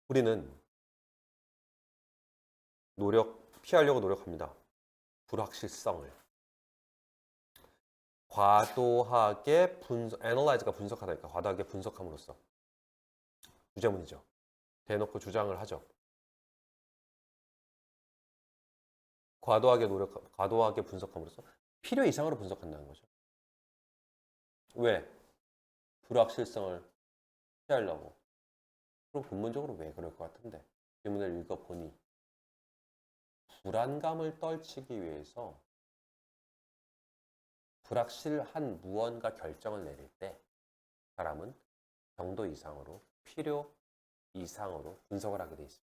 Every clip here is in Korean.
우리는 피하려고 노력합니다. 불확실성을. 과도하게 analyze가 분석하다니까 과도하게 분석함으로써. 주제문이죠. 대놓고 주장을 하죠. 과도하게 분석함으로써 필요 이상으로 분석한다는 거죠. 왜? 불확실성을 피하려고. 그럼 근본적으로 왜 그럴 것 같은데? 질문을 읽어보니 불안감을 떨치기 위해서 불확실한 무언가 결정을 내릴 때 사람은 정도 이상으로 필요 이상으로 분석을 하게 돼 있습니다.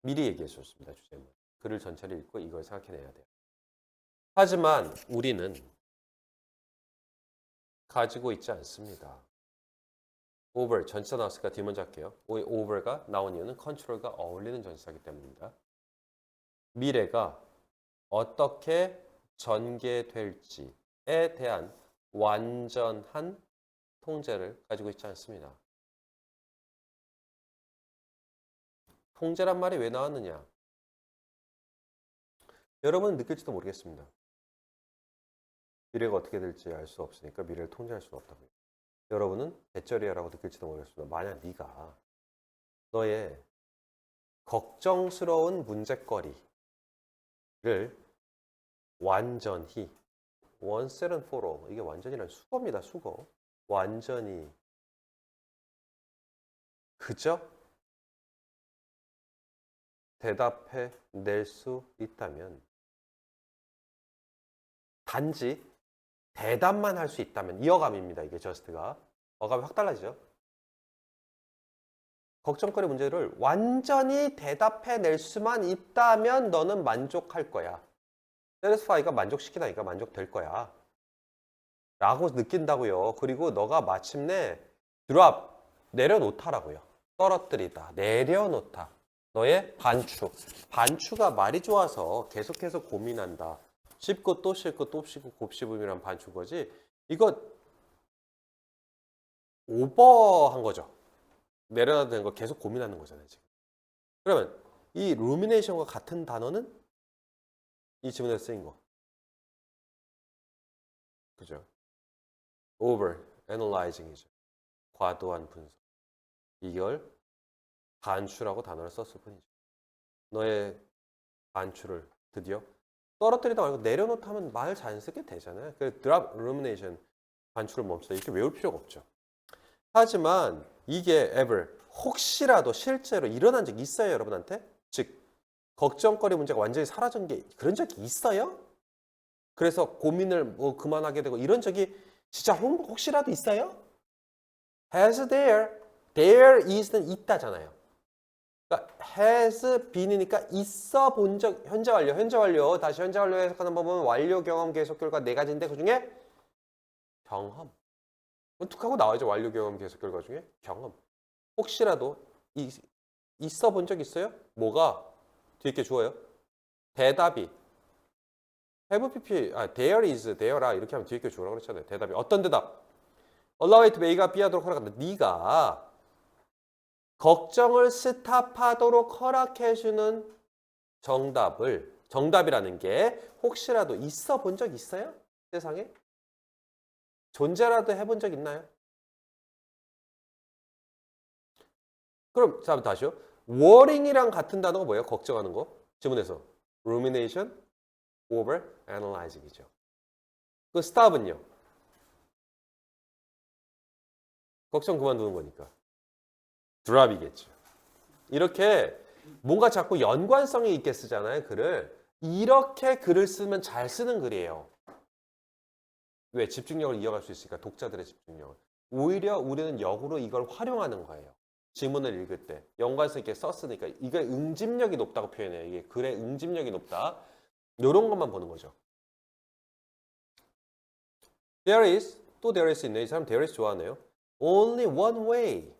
미리 얘기해 줬습니다. 주제문. 글을 전체를 읽고 이걸 생각해내야 돼요. 하지만 우리는 가지고 있지 않습니다. over 전치사 나왔으니까 뒤 먼저 할게요. over가 나온 이유는 control과 어울리는 전치사이기 때문입니다. 미래가 어떻게 전개될지에 대한 완전한 통제를 가지고 있지 않습니다. 통제란 말이 왜 나왔느냐? 여러분은 느낄지도 모르겠습니다. 미래가 어떻게 될지 알 수 없으니까 미래를 통제할 수는 없다고요. 여러분은 대절이야라고 느낄지도 모르겠습니다. 만약 네가 너의 걱정스러운 문제거리를 완전히 once and for all 이게 완전히란 수거입니다. 수거. 완전히 그저 대답해 낼 수 있다면 단지 대답만 할 수 있다면 이 어감입니다. 이게 저스트가 어감이 확 달라지죠. 걱정거리 문제를 완전히 대답해 낼 수만 있다면 너는 만족할 거야. satisfy가 만족시키다니까 만족될 거야. 라고 느낀다고요. 그리고 너가 마침내 drop, 내려놓다라고요. 떨어뜨리다, 내려놓다. 너의 반추. 반추가 말이 좋아서 계속해서 고민한다. 씹고 또 씹고 또 씹고 곱씹음이란 반추 거지. 이거 오버한 거죠. 내려놔도 되는 거 계속 고민하는 거잖아요. 지금. 그러면 이 rumination과 같은 단어는 이 지문에서 쓰인 거. 그죠? over, analyzing이죠. 과도한 분석. 이걸 반추라고 단어를 썼을 뿐이죠. 너의 반추를 드디어 떨어뜨리다 말고 내려놓다 하면 말 자연스럽게 되잖아요. 그 drop, rumination, 반추를 멈추다 이렇게 외울 필요가 없죠. 하지만 이게 ever, 혹시라도 실제로 일어난 적이 있어요, 여러분한테? 즉, 걱정거리 문제가 완전히 사라진 게 그런 적이 있어요? 그래서 고민을 뭐 그만하게 되고 이런 적이 진짜 혹시라도 있어요? has there, there is는 있다잖아요. 그러니까 has been이니까 있어 본 적, 현재 완료. 다시 현재 완료 해석하는 법은 완료, 경험, 계속, 결과 네 가지인데 그 중에 경험. 툭 하고 나와야죠. 완료, 경험, 계속, 결과 중에 경험. 혹시라도 있어 본 적 있어요? 뭐가 뒤에 게 주어요? 대답이 have pp, there is, there라 이렇게 하면 뒤에 게 주어라고 그랬잖아요. 대답이 어떤 대답? allow it, may가 B하도록 허락한다. 네가 걱정을 스탑하도록 허락해주는 정답이라는 게 혹시라도 있어 본 적 있어요? 세상에? 존재라도 해본 적 있나요? 그럼 자 다시요. worrying이랑 같은 단어가 뭐예요? 걱정하는 거. 지문에서 rumination, over, analyzing이죠. 그 stop은요? 걱정 그만두는 거니까. drop이겠죠. 이렇게 뭔가 자꾸 연관성이 있게 쓰잖아요. 글을. 이렇게 글을 쓰면 잘 쓰는 글이에요. 왜? 집중력을 이어갈 수 있으니까 독자들의 집중력을. 오히려 우리는 역으로 이걸 활용하는 거예요. 지문을 읽을 때 연관성 있게 썼으니까 이게 응집력이 높다고 표현해요. 이게 글의 응집력이 높다. 이런 것만 보는 거죠. There is, 또 there is 있네. 이 사람 there is 좋아하네요. Only one way.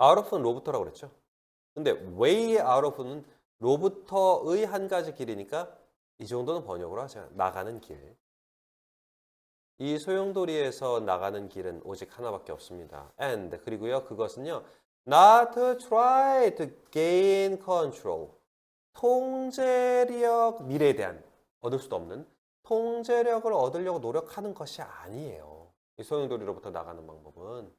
out of는 로부터라고 그랬죠. 근데 way out of는 로부터의 한 가지 길이니까 이 정도는 번역으로 하세요. 나가는 길. 이 소용돌이에서 나가는 길은 오직 하나밖에 없습니다. And 그리고요 그것은요 not to try to gain control 통제력 미래에 대한 얻을 수도 없는 통제력을 얻으려고 노력하는 것이 아니에요. 이 소용돌이로부터 나가는 방법은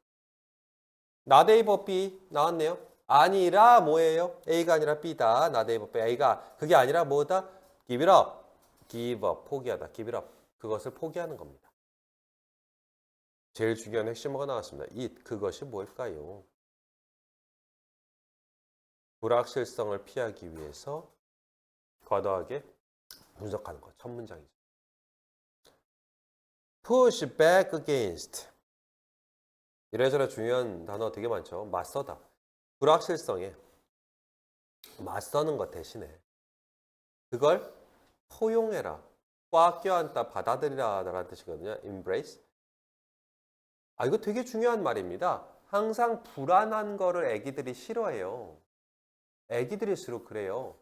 not A but B 나왔네요. 아니라 뭐예요? A가 아니라 B다. not A but B A가 그게 아니라 뭐다? Give it up. Give up 포기하다. Give it up 그것을 포기하는 겁니다. 제일 중요한 핵심어가 나왔습니다. 그것이 뭘까요? 불확실성을 피하기 위해서 과도하게 분석하는 것. 첫 문장이죠. Push back against. 이래저래 중요한 단어 되게 많죠. 맞서다. 불확실성에 맞서는 것 대신에 그걸 포용해라. 꽉 껴안다, 받아들이라 라는 뜻이거든요. Embrace. 이거 되게 중요한 말입니다. 항상 불안한 거를 애기들이 싫어해요. 애기들일수록 그래요.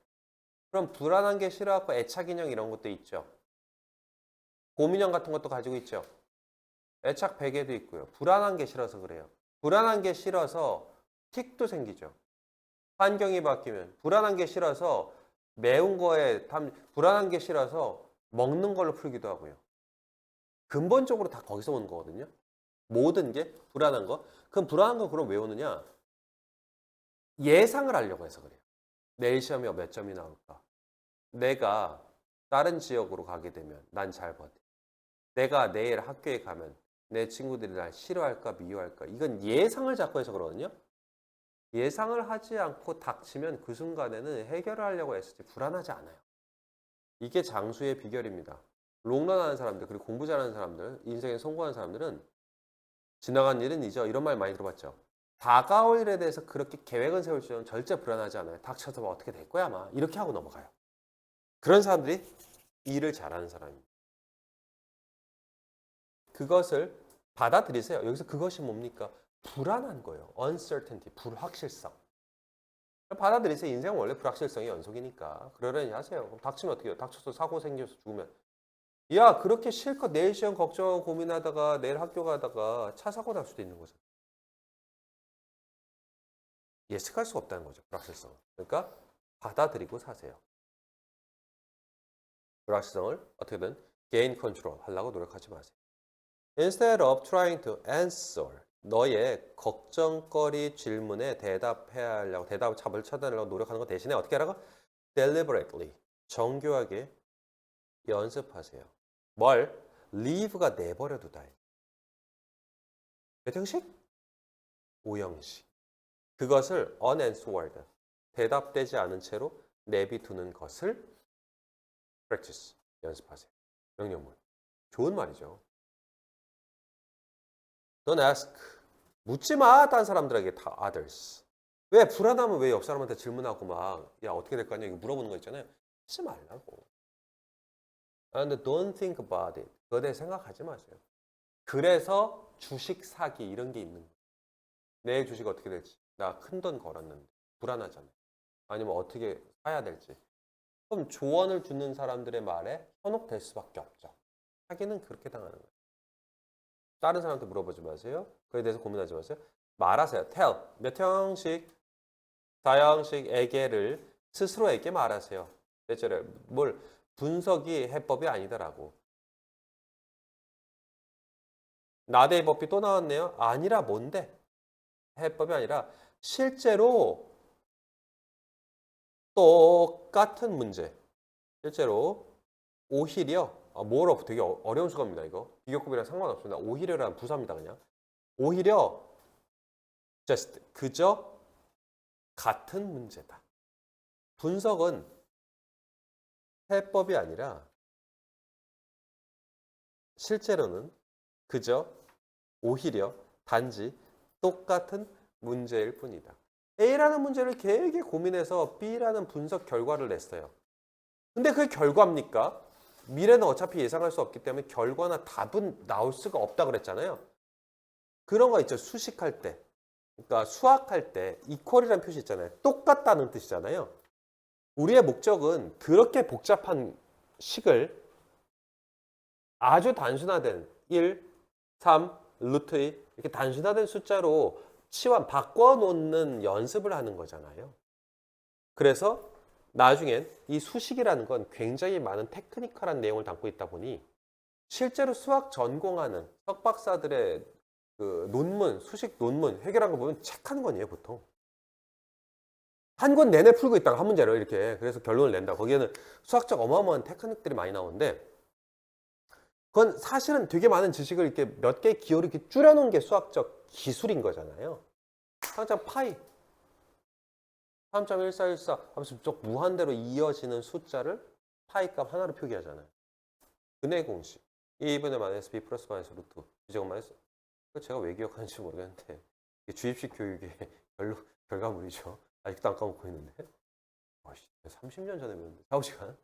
그럼 불안한 게 싫어하고 애착 인형 이런 것도 있죠. 곰인형 같은 것도 가지고 있죠. 애착 베개도 있고요. 불안한 게 싫어서 그래요. 불안한 게 싫어서 틱도 생기죠. 환경이 바뀌면 불안한 게 싫어서 매운 거에 불안한 게 싫어서 먹는 걸로 풀기도 하고요. 근본적으로 다 거기서 오는 거거든요. 모든 게 불안한 거. 그럼 불안한 거 그럼 왜 오느냐? 예상을 하려고 해서 그래요. 내일 시험에 몇 점이 나올까? 내가 다른 지역으로 가게 되면 난 잘 버텨. 내가 내일 학교에 가면 내 친구들이 날 싫어할까 미워할까? 이건 예상을 자꾸 해서 그러거든요. 예상을 하지 않고 닥치면 그 순간에는 해결을 하려고 했을 때 불안하지 않아요. 이게 장수의 비결입니다. 롱런하는 사람들 그리고 공부 잘하는 사람들 인생에 성공하는 사람들은 지나간 일은 잊어 이런 말 많이 들어봤죠. 다가올 일에 대해서 그렇게 계획은 세울 줄은 절대 불안하지 않아요. 닥쳐서 뭐 어떻게 될 거야 아마 이렇게 하고 넘어가요. 그런 사람들이 일을 잘하는 사람입니다. 그것을 받아들이세요. 여기서 그것이 뭡니까? 불안한 거예요. uncertainty, 불확실성. 받아들이세요. 인생은 원래 불확실성의 연속이니까. 그러려니 하세요. 그럼 닥치면 어떻게 해요? 닥쳐서 사고 생겨서 죽으면. 야, 그렇게 실컷 내일 시험 걱정하고 고민하다가 내일 학교 가다가 차 사고 날 수도 있는 거죠. 예측할 수 없다는 거죠. 불확실성. 그러니까 받아들이고 사세요. 불확실성을 어떻게든 gain control 하려고 노력하지 마세요. Instead of trying to answer 너의 걱정거리 질문에 대답해야 하려고 답을 찾아내려고 노력하는 것 대신에 어떻게 하라고? Deliberately 정교하게 연습하세요. 뭘? Leave가 내버려 두다. 몇 형식? 5형식. 그것을 unanswered 대답되지 않은 채로 내비두는 것을 practice 연습하세요. 명령문. 좋은 말이죠. Don't ask. 묻지 마. 다른 사람들에게 다 others. 왜 불안하면 왜 옆 사람한테 질문하고 막 야 어떻게 될 거냐 이거 물어보는 거 있잖아요. 하지 말라고. And don't think about it. 그거에 대해 생각하지 마세요. 그래서 주식 사기 이런 게 있는 거예요. 내일 주식 어떻게 될지. 나 큰 돈 걸었는데 불안하잖아요. 아니면 어떻게 사야 될지. 그럼 조언을 듣는 사람들의 말에 현혹될 수밖에 없죠. 사기는 그렇게 당하는 거예요. 다른 사람한테 물어보지 마세요. 그에 대해서 고민하지 마세요. 말하세요. tell. 몇 형식, 4형식에게를 스스로에게 말하세요. 대체로 뭘 분석이 해법이 아니다라고. 나대의 법이 또 나왔네요. 아니라 뭔데? 해법이 아니라 실제로 똑같은 문제. 실제로 오히려 more of 되게 어려운 수거입니다. 이거 비교급이랑 상관없습니다. 오히려라는 부사입니다. 그냥 오히려 just 그저 같은 문제다. 분석은 해법이 아니라 실제로는 그저 오히려 단지 똑같은 문제일 뿐이다. A라는 문제를 되게 고민해서 B라는 분석 결과를 냈어요. 근데 그게 결과입니까? 미래는 어차피 예상할 수 없기 때문에 결과나 답은 나올 수가 없다 그랬잖아요. 그런 거 있죠. 수식할 때. 그러니까 수학할 때 equal이라는 표시 있잖아요. 똑같다는 뜻이잖아요. 우리의 목적은 그렇게 복잡한 식을 아주 단순화된 1, 3, 루트 2 이렇게 단순화된 숫자로 치환 바꿔놓는 연습을 하는 거잖아요. 그래서 나중엔 이 수식이라는 건 굉장히 많은 테크니컬한 내용을 담고 있다 보니 실제로 수학 전공하는 석박사들의 그 논문, 수식 논문 해결한 거 보면 책 한 권이에요, 보통. 한 권 내내 풀고 있다가 한 문제를 이렇게 그래서 결론을 낸다. 거기에는 수학적 어마어마한 테크닉들이 많이 나오는데 그건 사실은 되게 많은 지식을 이렇게 몇 개의 기호를 이렇게 줄여놓은 게 수학적 기술인 거잖아요. 항상 파이 3.1414 하면서 쭉 무한대로 이어지는 숫자를 파이 값 하나로 표기하잖아요. 근해 공식 2분의 마이너스 b 플러스 마이너스 루트 제곱 마이너스 제가 왜 기억하는지 모르겠는데 이게 주입식 교육의 결과물이죠. 아직도 안 까먹고 있는데 30년 전에 배웠는데 4, 5시간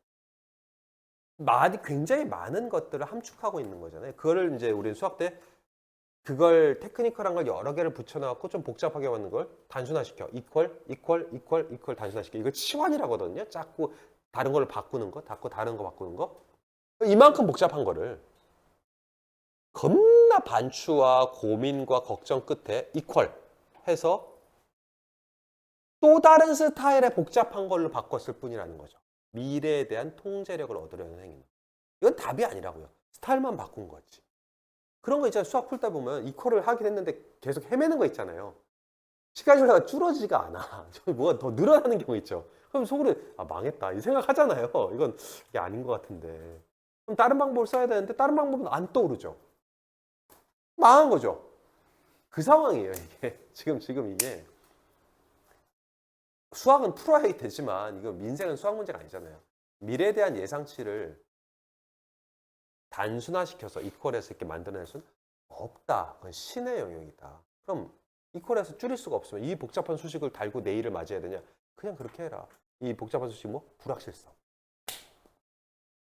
굉장히 많은 것들을 함축하고 있는 거잖아요. 그거를 이제 우리는 수학 때 그걸 테크니컬한 걸 여러 개를 붙여넣고 좀 복잡하게 만든 걸 단순화시켜. 이퀄 단순화시켜. 이걸 치환이라고 하거든요. 자꾸 다른 걸 바꾸는 거, 자꾸 다른 거 바꾸는 거. 이만큼 복잡한 거를 겁나 반추와 고민과 걱정 끝에 이퀄 해서 또 다른 스타일의 복잡한 걸로 바꿨을 뿐이라는 거죠. 미래에 대한 통제력을 얻으려는 행위. 이건 답이 아니라고요. 스타일만 바꾼 거지. 그런 거 있잖아요. 수학 풀다 보면 이퀄을 하긴 했는데 계속 헤매는 거 있잖아요. 시간이 흘러가 줄어지지가 않아. 뭐가 더 늘어나는 경우 있죠. 그럼 속으로 망했다 이 생각하잖아요. 이건 이게 아닌 것 같은데. 그럼 다른 방법을 써야 되는데 다른 방법은 안 떠오르죠. 망한 거죠. 그 상황이에요. 이게 지금 이게 수학은 풀어야 되지만 이거 민생은 수학 문제가 아니잖아요. 미래에 대한 예상치를 단순화시켜서 이퀄해서 이렇게 만들어낼 수는 없다. 그건 신의 영역이다. 그럼 이퀄해서 줄일 수가 없으면 이 복잡한 수식을 달고 내일을 맞이해야 되냐? 그냥 그렇게 해라. 이 복잡한 수식 불확실성.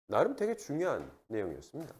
나름 되게 중요한 내용이었습니다.